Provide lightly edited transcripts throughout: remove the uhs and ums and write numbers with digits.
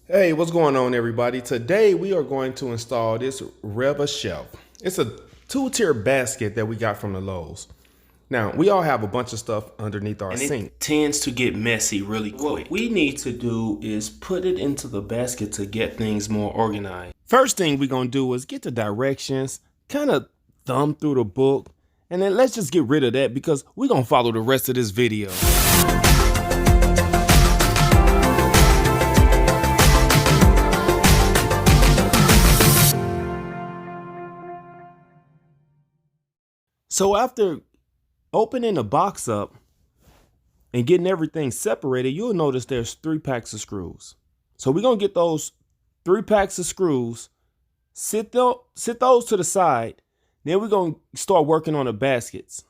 Hey, what's going on, everybody? Today we are going to install this Rev-A-Shelf. It's a two-tier basket that we got from the Lowe's. Now, we all have a bunch of stuff underneath our sink. It tends to get messy really quick. What we need to do is put it into the basket to get things more organized. First thing we're going to do is get the directions, kind of thumb through the book, and then let's just get rid of that because we're going to follow the rest of this video. So after opening the box up and getting everything separated, you'll notice there's 3 packs of screws. So we're going to get those 3 packs of screws, sit those to the side. Then we're going to start working on the baskets.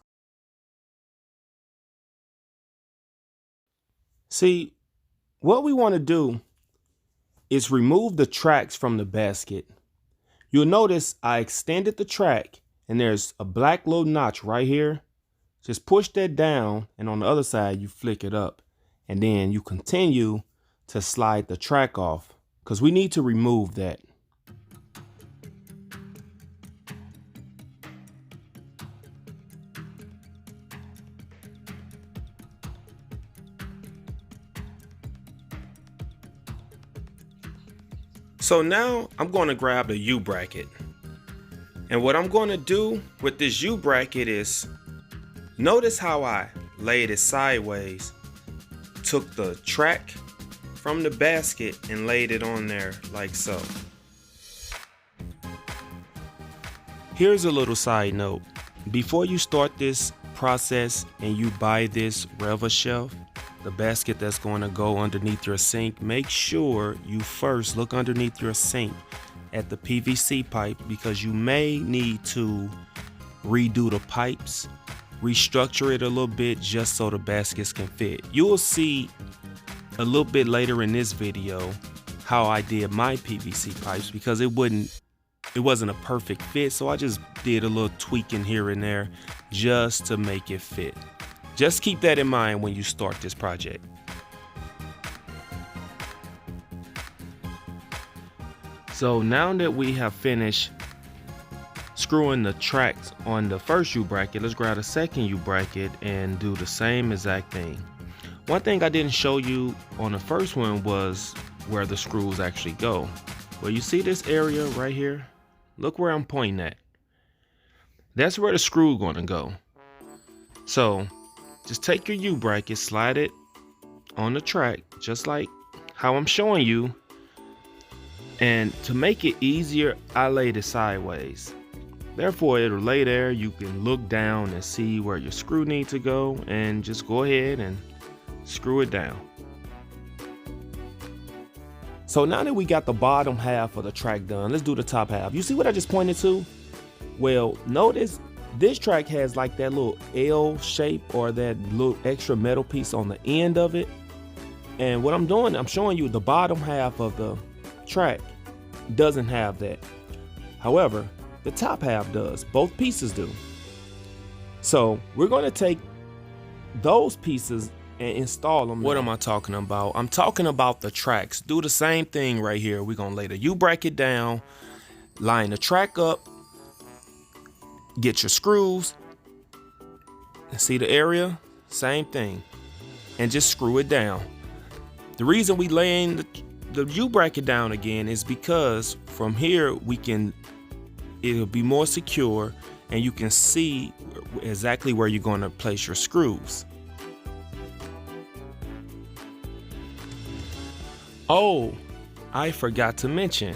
See, what we want to do is remove the tracks from the basket. You'll notice I extended the track and there's a black little notch right here. Just push that down, and on the other side, you flick it up. And then you continue to slide the track off because we need to remove that. So now I'm going to grab the U-bracket. And what I'm going to do with this U-bracket is, notice how I laid it sideways, took the track from the basket and laid it on there like so. Here's a little side note. Before you start this process and you buy this Rev-A-Shelf, the basket that's going to go underneath your sink, make sure you first look underneath your sink at the PVC pipe because you may need to redo the pipes, restructure it a little bit just so the baskets can fit. You will see a little bit later in this video how I did my PVC pipes because it wasn't a perfect fit, so I just did a little tweaking here and there just to make it fit. Just keep that in mind when you start this project. So now that we have finished screwing the tracks on the first U-bracket, let's grab the second U-bracket and do the same exact thing. One thing I didn't show you on the first one was where the screws actually go. Well, you see this area right here? Look where I'm pointing at. That's where the screw gonna go. So just take your U-bracket, slide it on the track, just like how I'm showing you. And to make it easier, I laid it sideways. Therefore, it'll lay there. You can look down and see where your screw needs to go and just go ahead and screw it down. So now that we got the bottom half of the track done, let's do the top half. You see what I just pointed to? Well, notice this track has like that little L shape or that little extra metal piece on the end of it. And what I'm doing, I'm showing you the bottom half of the track doesn't have that. However, the top half does. Both pieces do. So we're going to take those pieces and install them. What am I talking about? I'm talking about the tracks. Do the same thing right here. We're going to lay the U-bracket down, line the track up, get your screws, and see the area? Same thing. And just screw it down. The reason we laying the U-bracket down again is because from here it'll be more secure and you can see exactly where you're going to place your screws. Oh, I forgot to mention,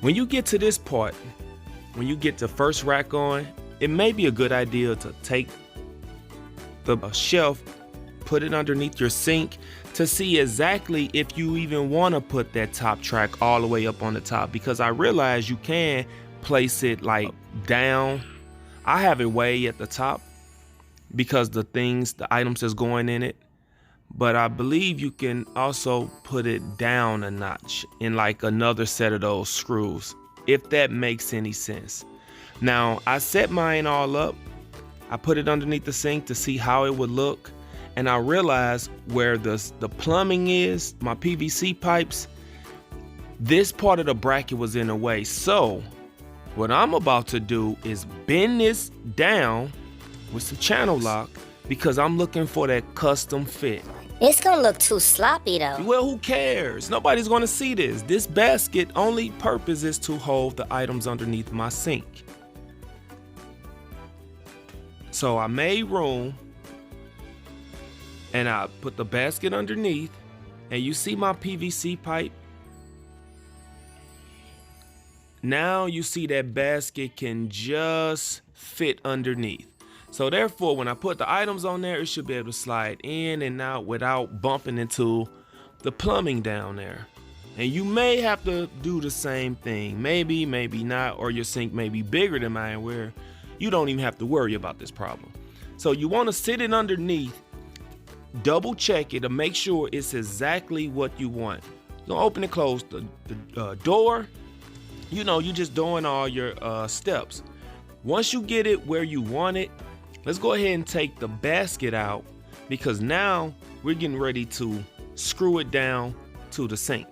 when you get to this part, when you get the first rack on, it may be a good idea to take the shelf, put it underneath your sink to see exactly if you even want to put that top track all the way up on the top, because I realize you can place it like down. I have it way at the top because the items that's going in it, but I believe you can also put it down a notch in like another set of those screws, if that makes any sense. Now, I set mine all up. I put it underneath the sink to see how it would look. And I realized where the plumbing is, my PVC pipes, this part of the bracket was in the way. So what I'm about to do is bend this down with some channel lock because I'm looking for that custom fit. It's gonna look too sloppy though. Well, who cares? Nobody's gonna see this. This basket only purpose is to hold the items underneath my sink. So I made room and I put the basket underneath, and you see my PVC pipe? Now you see that basket can just fit underneath. So therefore, when I put the items on there, it should be able to slide in and out without bumping into the plumbing down there. And you may have to do the same thing. Maybe, maybe not, or your sink may be bigger than mine where you don't even have to worry about this problem. So you want to sit it underneath, double check it to make sure it's exactly what you want. You're gonna open and close the door. You know, you're just doing all your steps. Once you get it where you want it, let's go ahead and take the basket out because now we're getting ready to screw it down to the sink.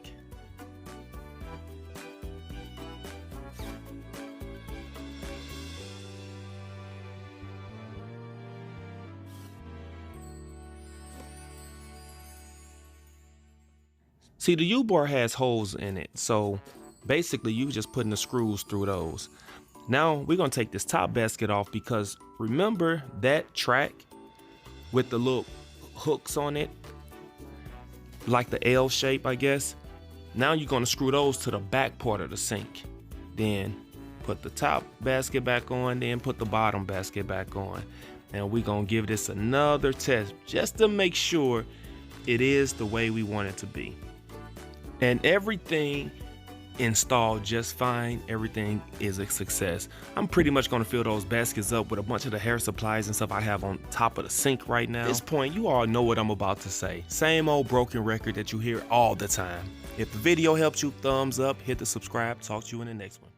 See, the U-bar has holes in it, so basically you just putting the screws through those. Now we're gonna take this top basket off because remember that track with the little hooks on it, like the L shape, I guess. Now you're gonna screw those to the back part of the sink. Then put the top basket back on, then put the bottom basket back on. And we're gonna give this another test just to make sure it is the way we want it to be. And everything installed just fine. Everything is a success. I'm pretty much gonna fill those baskets up with a bunch of the hair supplies and stuff I have on top of the sink right now. At this point, you all know what I'm about to say. Same old broken record that you hear all the time. If the video helps you, thumbs up, hit the subscribe. Talk to you in the next one.